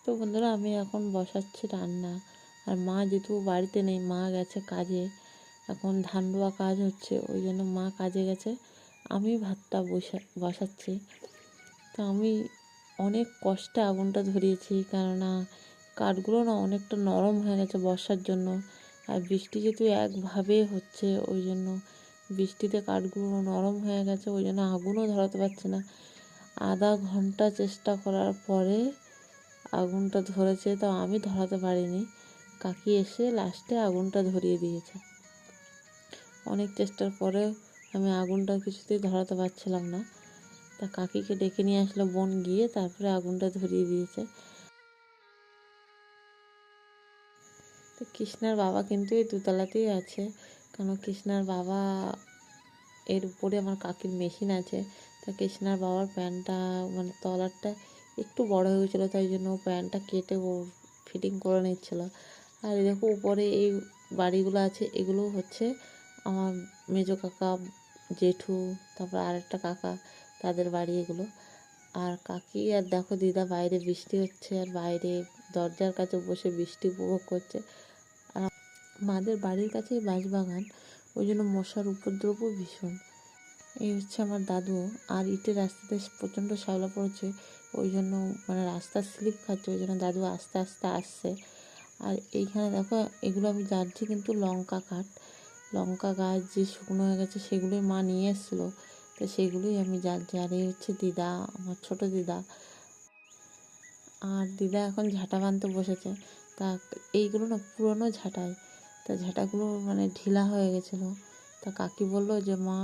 তো বন্ধুরা, আমি এখন বসাচ্ছি রান্না। আর মা যেহেতু বাড়িতে নেই, মা গেছে কাজে, এখন ধান রোয়া কাজ হচ্ছে, ওই জন্য মা কাজে গেছে। আমি ভাতটা বসাচ্ছি। তো আমি অনেক কষ্টে আগুনটা ধরিয়েছি, কেননা কাঠগুলো না অনেকটা নরম হয়ে গেছে বর্ষার জন্য। আর বৃষ্টি যেহেতু একভাবে হচ্ছে, ওই জন্য বৃষ্টিতে কাঠগুলো নরম হয়ে গেছে, ওই জন্য আগুনও ধরাতে পারছে না। আধা ঘন্টা চেষ্টা করার পরে আগুনটা ধরেছে, তো আমি ধরাতে পারিনি। কাকি এসে লাস্টে আগুনটা ধরিয়ে দিয়েছে। অনেক চেষ্টার পরেও আমি আগুনটা কিছুতেই ধরাতে পারছিলাম না। তা কাকিকে ডেকে নিয়ে আসলো বোন, গিয়ে তারপরে আগুনটা ধরিয়ে দিয়েছে। তো কৃষ্ণার বাবা কিন্তু এই দুতলাতেই আছে, কারণ কৃষ্ণার বাবা এর উপরে আমার কাকির মেশিন আছে। তা কৃষ্ণার বাবার প্যান্টটা মানে তলারটা একটু বড় হয়ে গেছিলো, তাই জন্য ও প্যান্টটা কেটে ও ফিটিং করে নিচ্ছিলো। আর দেখো উপরে এই বাড়িগুলো আছে, এগুলো হচ্ছে আমার মেজো কাকা, জেঠু, তারপর আরেকটা কাকা, তাদের বাড়ি এগুলো। আর কাকি আর দেখো দিদা বাইরে বৃষ্টি হচ্ছে, আর বাইরে দরজার কাছে বসে বৃষ্টি উপভোগ করছে। আর মাদের বাড়ির কাছেই বাঁশবাগান, ওই জন্য মশার উপদ্রবও ভীষণ। এই হচ্ছে আমার দাদু। আর ইটের রাস্তাতে প্রচণ্ড শ্যাওলা পড়ছে, ওই জন্য মানে রাস্তা স্লিপ খাচ্ছে, ওই জন্য দাদু আস্তে আস্তে আসছে। আর এইখানে দেখো, এগুলো আমি জানছি কিন্তু লঙ্কা কাঠ, লঙ্কা গাছ যে শুকনো হয়ে গেছে সেগুলোই মা নিয়ে এসেছিলো, তো সেগুলোই আমি জানছি। আর এই হচ্ছে দিদা, আমার ছোট দিদা। আর দিদা এখন ঝাঁটা বাঁধতে বসেছে। তা এইগুলো না পুরনো ঝাঁটাই, তা ঝাঁটাগুলো মানে ঢিলা হয়ে গেছিলো। তা কাকি বললো যে মা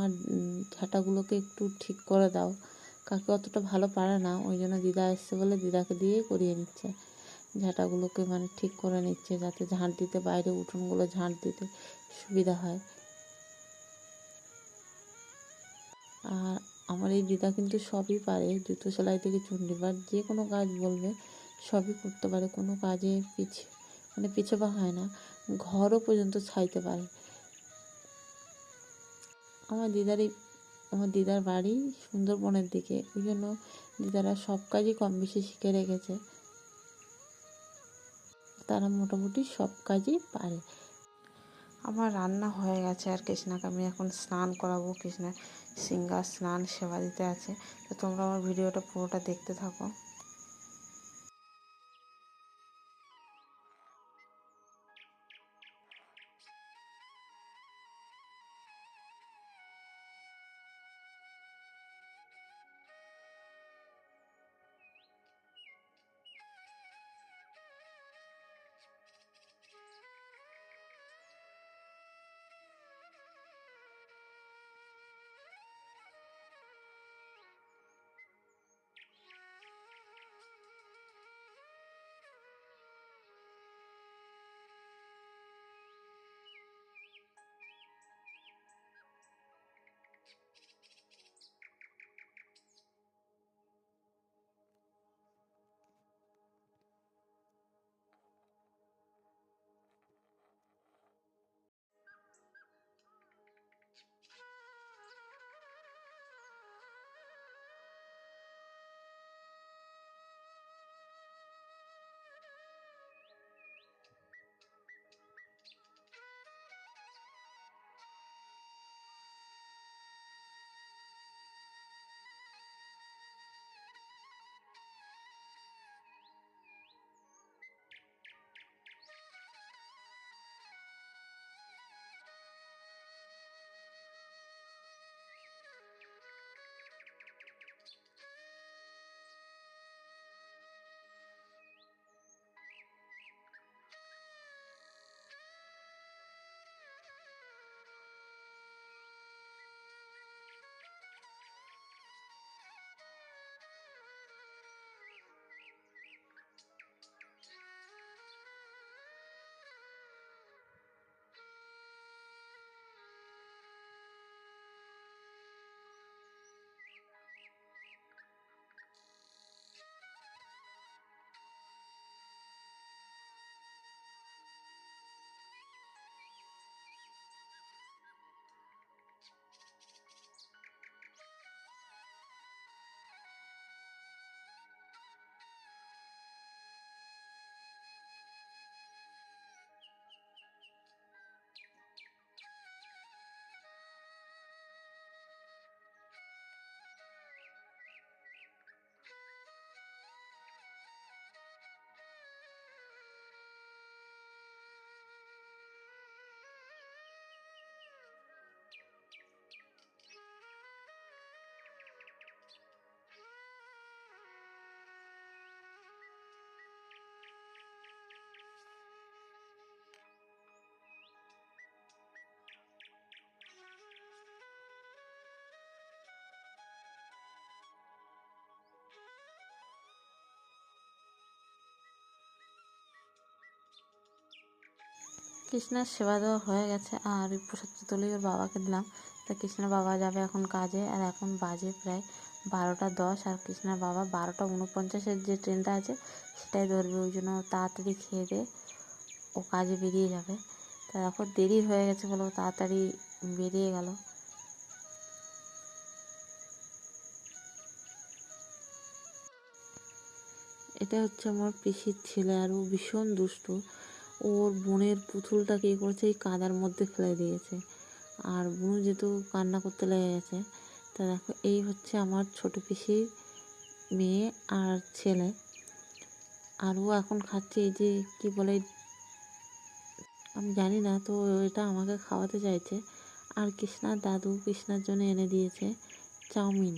ঝাঁটাগুলোকে একটু ঠিক করে দাও। কাকি অতটা ভালো পারে না, ওই জন্য দিদা এসছে বলে দিদাকে দিয়েই করিয়ে নিচ্ছে। ঝাঁটাগুলোকে মানে ঠিক করে নিচ্ছে, যাতে ঝাঁট দিতে, বাইরে উঠোনগুলো ঝাঁট দিতে সুবিধা হয়। আর আমার এই দিদা কিন্তু সবই পারে, জুতো সেলাই থেকে চণ্ডীপাঠ যে কোনো কাজ বলবে সবই করতে পারে, কোনো কাজে পিছে পা হয় না। ঘরও পর্যন্ত ছাইতে পারে। আমার দিদার বাড়ি সুন্দরবনের দিকে, ওই জন্য দিদারা সব কাজই কম বেশি শিখে রেখেছে। তারা মোটামুটি সব কাজই পারে। আমার রান্না হয়ে গেছে, আর কৃষ্ণাকে আমি এখন স্নান করাবো। কৃষ্ণার সিঙ্গার স্নান সেবা দিতে আছে। তো তোমরা আমার ভিডিওটা পুরোটা দেখতে থাকো। কৃষ্ণার সেবা দেওয়া হয়ে গেছে আর ওই প্রসাদটা তুলে ওর বাবাকে দিলাম। তা কৃষ্ণার বাবা যাবে এখন কাজে, আর এখন বাজে প্রায় 12টা 10, আর কৃষ্ণার বাবা 12টা 49-এর যে ট্রেনটা আছে সেটাই ধরবে, ওই জন্য তাড়াতাড়ি খেয়ে দিয়ে ও কাজে বেরিয়ে যাবে। তা এখন দেরি হয়ে গেছে বলে ও তাড়াতাড়ি বেরিয়ে গেল। এটা হচ্ছে আমার পিসির ছেলে, আর ও ভীষণ দুষ্টু। ওর বোনের পুতুলটা কী করেছে, এই কাদার মধ্যে ফেলে দিয়েছে, আর বোন যেহেতু কান্না করতে লেগে গেছে। তা দেখো এই হচ্ছে আমার ছোট পিসির মেয়ে আর ছেলে, আর ও এখন খাচ্ছে এই যে কি বলে আমি জানি না, তো এটা আমাকে খাওয়াতে চাইছে। আর কৃষ্ণার দাদু কৃষ্ণার জন্য এনে দিয়েছে চাউমিন।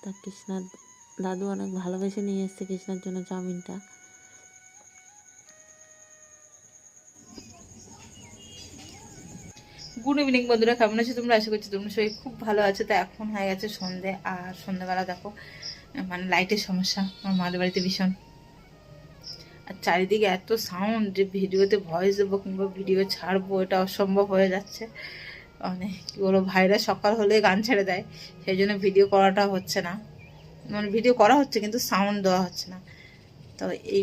তা কৃষ্ণার দাদু অনেক ভালোবেসে নিয়ে এসছে কৃষ্ণার জন্য চাউমিনটা। গুড ইভিনিং বন্ধুরা, কেমন আছো তোমরা? আশা করছি তোমরা সবাই খুব ভালো আছো। তো এখন হয়ে গেছে সন্ধে, আর সন্ধ্যাবেলা দেখো মানে লাইটের সমস্যা আমার মাদের বাড়িতে ভীষণ, আর চারিদিকে এত সাউন্ড যে ভিডিওতে ভয়েস দেবো কিংবা ভিডিও ছাড়বো এটা অসম্ভব হয়ে যাচ্ছে। মানে কি বলবো, ভাইরা সকাল হলে গান ছেড়ে দেয়, সেই জন্য ভিডিও করাটা হচ্ছে না। মানে ভিডিও করা হচ্ছে কিন্তু সাউন্ড দেওয়া হচ্ছে না। তো এই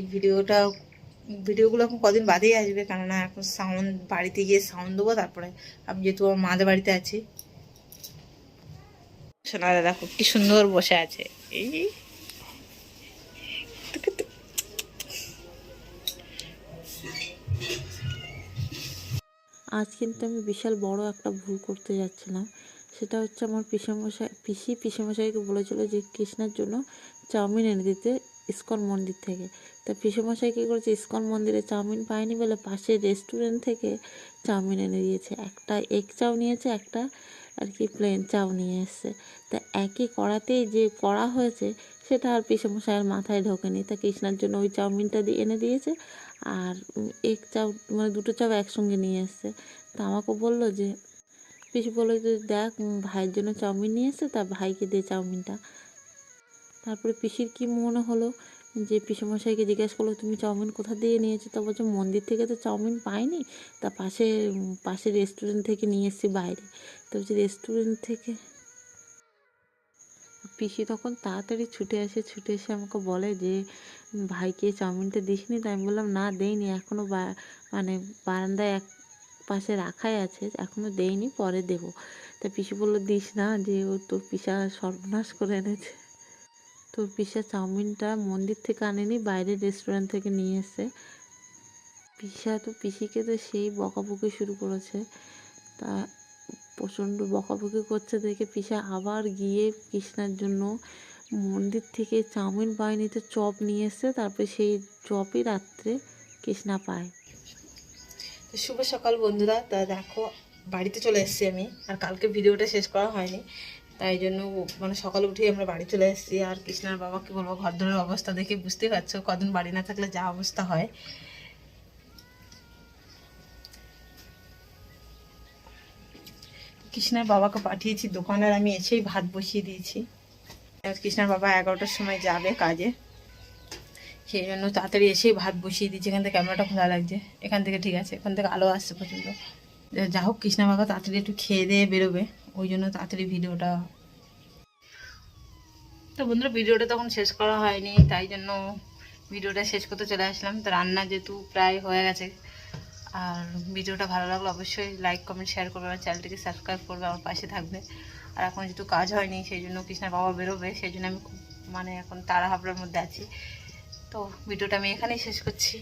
ভিডিওগুলো এখন কদিন বাদেই আসবে, কেননা এখন সাউন্ড বাড়িতে গিয়ে সাউন্ড দেবো। তারপরে আমি যেহেতু আমার মাদের বাড়িতে আছি, সোনাদা দেখো কি সুন্দর বসে আছে। এই আজ কিন্তু আমি বিশাল বড় একটা ভুল করতে যাচ্ছিলাম। সেটা হচ্ছে আমার পিসেমশাইকে বলেছিল যে কৃষ্ণার জন্য চাউমিন এনে দিতে ইস্কন মন্দির থেকে। তা পিসেমশাই কী করেছে, ইস্কন মন্দিরে চাউমিন পায়নি বলে পাশের রেস্টুরেন্ট থেকে চাউমিন এনে দিয়েছে। একটা এগ চাউ নিয়েছে, একটা আর কি প্লেন চাউ নিয়ে এসছে। তা একই কড়াতেই যে করা হয়েছে সেটা আর পিসেমশাইয়ের মাথায় ঢোকেনি। তা কৃষ্ণার জন্য ওই চাউমিনটা এনে দিয়েছে, আর এগ চাউ মানে দুটো চাউ একসঙ্গে নিয়ে এসছে। তা আমাকে বললো যে পিসি বললো যে দেখ ভাইয়ের জন্য চাউমিন নিয়ে এসছে, তা ভাইকে দে চাউমিনটা। তারপরে পিসির কি মনে হলো যে পিসেমশাইকে জিজ্ঞেস করলো তুমি চাউমিন কোথা দিয়ে নিয়েছো? তা বলছে মন্দির থেকে তো চাউমিন পাইনি, তা পাশে রেস্টুরেন্ট থেকে নিয়ে এসেছি বাইরে। তো বলছে রেস্টুরেন্ট থেকে। পিসি তখন তাড়াতাড়ি ছুটে এসে আমাকে বলে যে ভাইকে চাউমিনটা দিসনি? তাই আমি বললাম না দেইনি, এখনও মানে বারান্দায় এক পাশে রাখাই আছে, এখনও দেইনি, পরে দেবো। তা পিসি বললো দিস না, যে ও তোর পিসা সর্বনাশ করে এনেছে। তোর পিসা চাউমিনটা মন্দির থেকে আনেনি, বাইরের রেস্টুরেন্ট থেকে নিয়ে এসে। পিসিকে তো সেই বকাবকি শুরু করেছে। তা প্রচণ্ড বকাবকি করছে দেখে পিসা আবার গিয়ে কৃষ্ণার জন্য মন্দির থেকে চাউমিন পায়নি তো চপ নিয়ে এসছে, তারপরে সেই চপই রাত্রে কৃষ্ণা পায়। শুভ সকাল বন্ধুরা। তা দেখো বাড়িতে চলে এসেছি আমি, আর কালকে ভিডিওটা শেষ করা হয়নি, তাই জন্য মানে সকালে উঠেই আমরা বাড়ি চলে এসেছি। আর কৃষ্ণার বাবা কি বলবো, ঘর ধরের অবস্থা দেখে বুঝতে পারছো কদিন বাড়ি না থাকলে যা অবস্থা হয়। কৃষ্ণার বাবাকে পাঠিয়েছি দোকানে, আর আমি এসেই ভাত বসিয়ে দিয়েছি। আর কৃষ্ণার বাবা 11টার সময় যাবে কাজে, সেই জন্য তাড়াতাড়ি এসেই ভাত বসিয়ে দিচ্ছি। এখান থেকে ক্যামেরাটা খোলা লাগছে, এখান থেকে ঠিক আছে, এখান থেকে আলো আসছে পর্যন্ত। যা হোক কৃষ্ণা বাবা তাড়াতাড়ি একটু খেয়ে দিয়ে বেরোবে, ওই জন্য তাড়াতাড়ি ভিডিওটা। তো বন্ধুরা ভিডিওটা তখন শেষ করা হয়নি, তাই জন্য ভিডিওটা শেষ করতে চলে আসলাম। তো রান্না যেহেতু প্রায় হয়ে গেছে, আর ভিডিওটা ভালো লাগলো অবশ্যই লাইক কমেন্ট শেয়ার করবে, আমার চ্যানেলটিকে সাবস্ক্রাইব করবে, আমার পাশে থাকবে। আর এখন যেহেতু কাজ হয়নি সেই জন্য কৃষ্ণার বাবা বেরোবে, সেই জন্য আমি খুব মানে এখন তাড়াহাবড়ার মধ্যে আছি। তো ভিডিওটা আমি এখানেই শেষ করছি।